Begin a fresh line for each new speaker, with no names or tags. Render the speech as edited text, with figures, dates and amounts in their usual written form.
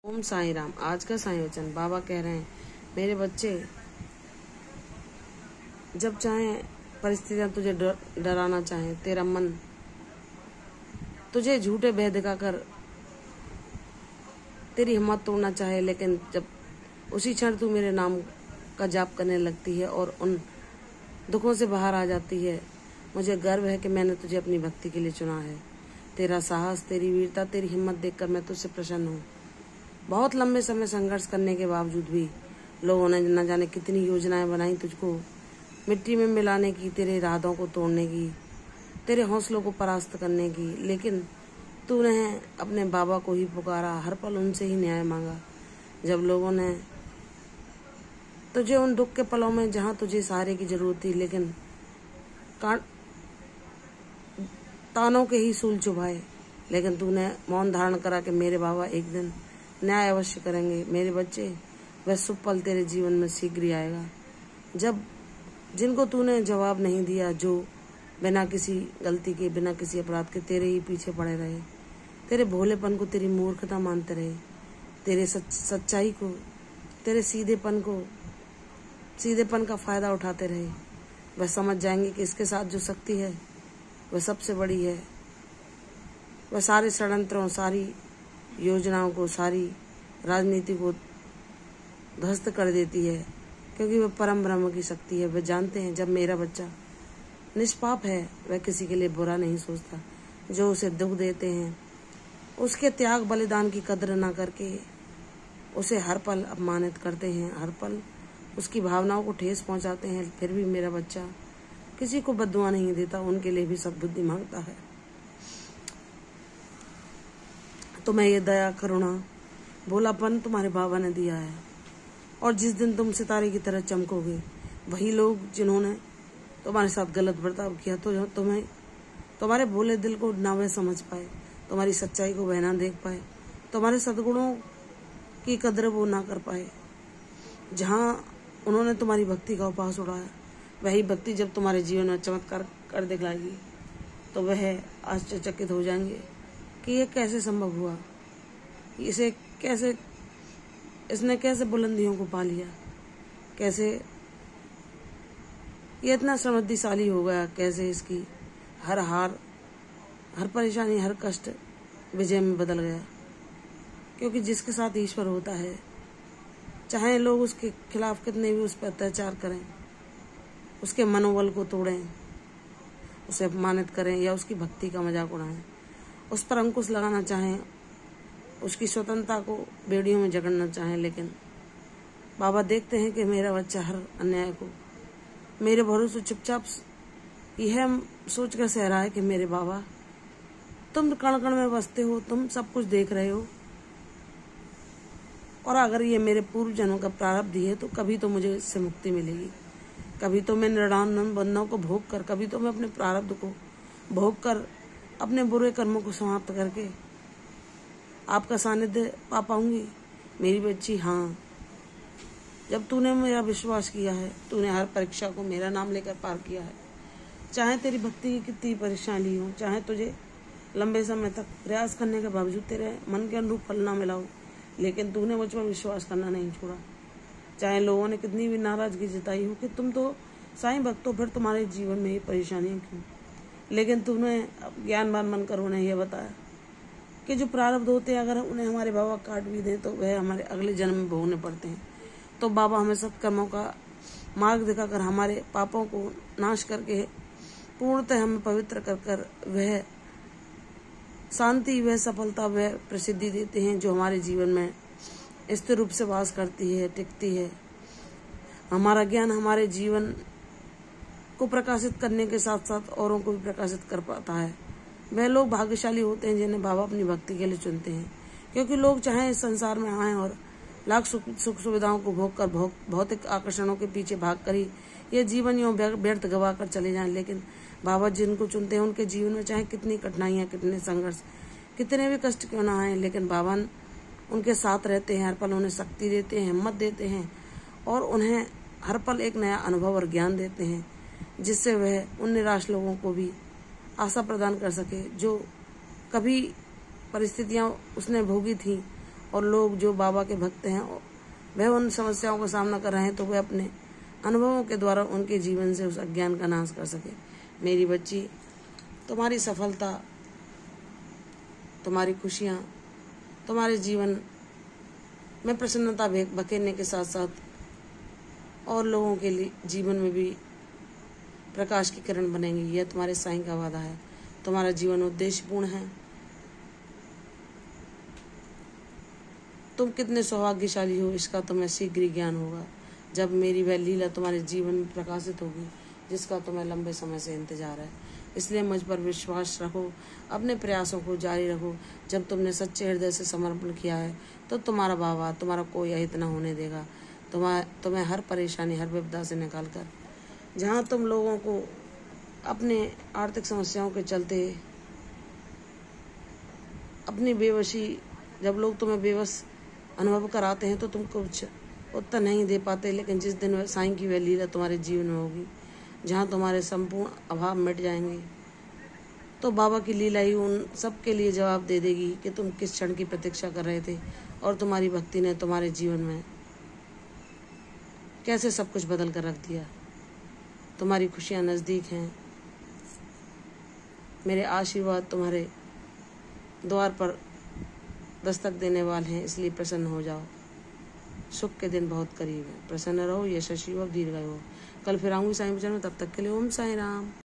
ओम साईं राम। आज का साईं वचन बाबा कह रहे हैं, मेरे बच्चे, जब चाहे परिस्थितियां तुझे डराना चाहे, तेरा मन तुझे झूठे भय दिखाकर तेरी हिम्मत तोड़ना चाहे, लेकिन जब उसी क्षण तू मेरे नाम का जाप करने लगती है और उन दुखों से बाहर आ जाती है, मुझे गर्व है कि मैंने तुझे अपनी भक्ति के लिए चुना है। तेरा साहस, तेरी वीरता, तेरी हिम्मत देखकर मैं तुझसे प्रसन्न हूँ। बहुत लंबे समय संघर्ष करने के बावजूद भी लोगों ने न जाने कितनी योजनाएं बनाई तुझको मिट्टी में मिलाने की, तेरे इरादों को तोड़ने की, तेरे हौसलों को परास्त करने की, लेकिन तूने अपने बाबा को ही पुकारा, हर पल उनसे ही न्याय मांगा। जब लोगों ने तुझे उन दुख के पलों में जहां तुझे सहारे की जरूरत थी, लेकिन तानों के ही सूल चुभाए, लेकिन तूने मौन धारण करा कि मेरे बाबा एक दिन न्याय अवश्य करेंगे। मेरे बच्चे, वह शुभ पल तेरे जीवन में शीघ्र ही आएगा, जब जिनको तूने जवाब नहीं दिया, जो बिना किसी गलती के, बिना किसी अपराध के तेरे ही पीछे पड़े रहे, तेरे भोलेपन को तेरी मूर्खता मानते रहे, तेरे सच्चाई को, तेरे सीधेपन का फायदा उठाते रहे, वह समझ जाएंगे कि इसके साथ जो शक्ति है वह सबसे बड़ी है। वह सारे षड्यंत्रों, सारी योजनाओं को, सारी राजनीति को ध्वस्त कर देती है, क्योंकि वह परम ब्रह्म की शक्ति है। वह जानते हैं जब मेरा बच्चा निष्पाप है, वह किसी के लिए बुरा नहीं सोचता। जो उसे दुख देते हैं, उसके त्याग बलिदान की कद्र न करके उसे हर पल अपमानित करते हैं, हर पल उसकी भावनाओं को ठेस पहुंचाते हैं। फिर भी मेरा बच्चा किसी को बद्दुआ नहीं देता, उनके लिए भी सद्बुद्धि मांगता है। तुम्हें ये दया, करुणा, भोलापन तुम्हारे बाबा ने दिया है, और जिस दिन तुम सितारे की तरह चमकोगे, वही लोग जिन्होंने तुम्हारे साथ गलत बर्ताव किया, तो तुम्हें तुम्हारे भोले दिल को ना वे समझ पाए, तुम्हारी सच्चाई को वह ना देख पाए, तुम्हारे सद्गुणों की कदर वो ना कर पाए। जहां उन्होंने तुम्हारी भक्ति का उपहास उड़ाया, वही भक्ति जब तुम्हारे जीवन में चमत्कार कर दिखलाएगी, तो वह आश्चर्यचकित हो जाएंगे कि ये कैसे संभव हुआ, इसने कैसे बुलंदियों को पा लिया, कैसे ये इतना समृद्धिशाली हो गया, कैसे इसकी हर हार, हर परेशानी, हर कष्ट विजय में बदल गया। क्योंकि जिसके साथ ईश्वर होता है, चाहे लोग उसके खिलाफ कितने भी उस पर अत्याचार करें, उसके मनोबल को तोड़ें, उसे अपमानित करें या उसकी भक्ति का मजाक उड़ाएं, उस पर अंकुश लगाना चाहें, उसकी स्वतंत्रता को बेड़ियों में जकड़ना चाहें, लेकिन बाबा देखते हैं कि मेरा बच्चा हर अन्याय को मेरे भरोसे चुपचाप यह सोचकर सह रहा है कि मेरे बाबा, तुम कण कण में बसते हो, तुम सब कुछ देख रहे हो, और अगर ये मेरे पूर्व जन्मों का प्रारब्ध है, तो कभी तो मुझे इससे मुक्ति मिलेगी, कभी तो मैं निर्णान बंधनों को भोग कर, कभी तो मैं अपने प्रारब्ध को भोग कर, अपने बुरे कर्मों को समाप्त करके आपका सानिध्य पा पाऊंगी। मेरी बच्ची, हाँ, जब तूने मेरा विश्वास किया है, तूने हर परीक्षा को मेरा नाम लेकर पार किया है, चाहे तेरी भक्ति की कितनी परेशानी हो, चाहे तुझे लंबे समय तक प्रयास करने के बावजूद तेरे मन के अनुरूप फल ना मिला हो, लेकिन तूने मुझ पर विश्वास करना नहीं छोड़ा। चाहे लोगों ने कितनी भी नाराजगी जताई हो कि तुम तो साईं भक्त हो, फिर तुम्हारे जीवन में ये परेशानियां क्यों, लेकिन तूने ज्ञानवान बनकर उन्हें यह बताया कि जो प्रारब्ध होते हैं, अगर उन्हें हमारे बाबा काट भी दें, तो वह हमारे अगले जन्म में भोगने पड़ते हैं। तो बाबा हमें सत्कर्मों का मार्ग दिखाकर, हमारे पापों को नाश करके, पूर्णतः हमें पवित्र कर वह शांति, वह सफलता, वह प्रसिद्धि देते हैं जो हमारे जीवन में स्थिर रूप से वास करती है, टिकती है। हमारा ज्ञान हमारे जीवन को प्रकाशित करने के साथ साथ औरों को भी प्रकाशित कर पाता है। वह लोग भाग्यशाली होते हैं जिन्हें बाबा अपनी भक्ति के लिए चुनते हैं, क्योंकि लोग चाहे इस संसार में आए और लाख सुख सुविधाओं को भोग कर, भौतिक आकर्षणों के पीछे भाग कर ही यह जीवन यूं व्यर्थ गवा कर चले जाएं, लेकिन बाबा जिनको चुनते हैं, उनके जीवन में चाहे कितनी कठिनाइयां, कितने संघर्ष, कितने भी कष्ट क्यों ना आए, लेकिन बाबा उनके साथ रहते हैं, हर पल उन्हें शक्ति देते हैं, हिम्मत देते हैं, और उन्हें हर पल एक नया अनुभव और ज्ञान देते हैं, जिससे वह उन निराश लोगों को भी आशा प्रदान कर सके, जो कभी परिस्थितियां उसने भोगी थी और लोग जो बाबा के भक्त हैं वह उन समस्याओं का सामना कर रहे हैं तो वे अपने अनुभवों के द्वारा उनके जीवन से उस अज्ञान का नाश कर सके। मेरी बच्ची, तुम्हारी सफलता, तुम्हारी खुशियाँ, तुम्हारे जीवन में प्रसन्नता बखेरने के साथ साथ और लोगों के लिए जीवन में भी प्रकाश की किरण बनेंगी। यह तुम्हारे साईं का वादा है। तुम्हारा जीवन उद्देश्यपूर्ण है। तुम कितने सौभाग्यशाली हो इसका तुम्हें शीघ्र ही ज्ञान होगा जब मेरी वह लीला तुम्हारे जीवन में प्रकाशित होगी जिसका तुम्हें लंबे समय से इंतजार है। इसलिए मुझ पर विश्वास रखो, अपने प्रयासों को जारी रखो। जब तुमने सच्चे हृदय से समर्पण किया है तो तुम्हारा बाबा तुम्हारा कोई अहित न होने देगा। तुम्हें हर परेशानी, हर विपदा से निकालकर, जहाँ तुम लोगों को अपने आर्थिक समस्याओं के चलते अपनी बेवशी, जब लोग तुम्हें बेबस अनुभव कराते हैं तो तुम कुछ उत्तर नहीं दे पाते, लेकिन जिस दिन साईं की वह लीला तुम्हारे जीवन में होगी जहाँ तुम्हारे संपूर्ण अभाव मिट जाएंगे तो बाबा की लीला ही उन सब के लिए जवाब दे देगी कि तुम किस क्षण की प्रतीक्षा कर रहे थे और तुम्हारी भक्ति ने तुम्हारे जीवन में कैसे सब कुछ बदल कर रख दिया। तुम्हारी खुशियाँ नज़दीक हैं। मेरे आशीर्वाद तुम्हारे द्वार पर दस्तक देने वाले हैं, इसलिए प्रसन्न हो जाओ। सुख के दिन बहुत करीब है। प्रसन्न रहो, यशस्वी हो, दीर्घायु हो। कल फिर आऊंगी साईं भजन में, तब तक के लिए ओम साईं राम।